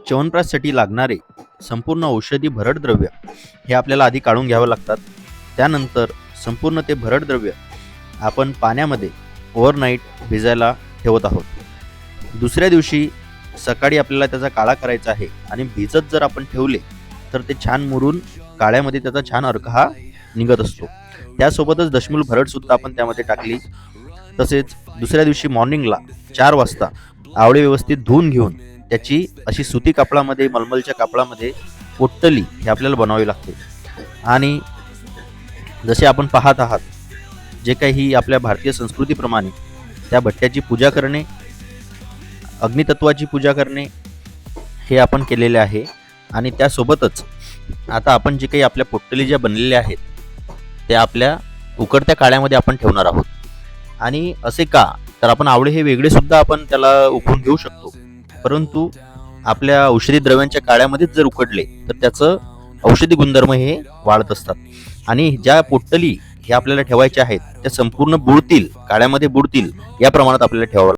च्यवनप्रकाशसाठी लागणारे संपूर्ण औषधी भरड द्रव्य हे आपल्याला आधी काढून घ्यावं लागतात. त्यानंतर संपूर्ण ते भरड द्रव्य आपण पाण्यामध्ये ओव्हरनाईट भिजायला ठेवत आहोत. दुसऱ्या दिवशी सकाळी आपल्याला त्याचा काढा करायचा आहे आणि भिजत जर आपण ठेवले तर ते छान मुरून काळ्यामध्ये त्याचा छान अर्क हा निघत असतो. त्यासोबतच दशमूल भरड सुद्धा आपण त्यामध्ये टाकली. तसेच दुसऱ्या दिवशी मॉर्निंगला 4 वाजता आवळे व्यवस्थित धुवून घेऊन त्याची अशी सुती कापडामध्ये मलमलच्या कापडामध्ये पोट्टली हे आपल्याला बनवावी लागते. आणि जसे आपण पाहत आहात जे काही आपल्या भारतीय संस्कृतीप्रमाणे त्या भट्ट्याची पूजा करणे, अग्नितत्वाची पूजा करणे हे आपण केलेले आहे. आणि त्यासोबतच आता आपण जे काही आपल्या पोट्टली ज्या बनलेल्या आहेत त्या आपल्या उकडत्या काळ्यामध्ये आपण ठेवणार आहोत. आणि असे का तर आपण आवळे हे वेगळे सुद्धा आपण त्याला उकळून घेऊ शकतो, परंतु आपल्या औषधी द्रव्यांच्या काळ्यामध्येच जर उकडले तर त्याचं औषधी गुणधर्म हे वाढत असतात. आणि ज्या पोट्टली हे आपल्याला ठेवायच्या आहेत त्या संपूर्ण बुडतील, काळ्यामध्ये बुडतील या प्रमाणात आपल्याला ठेवावं.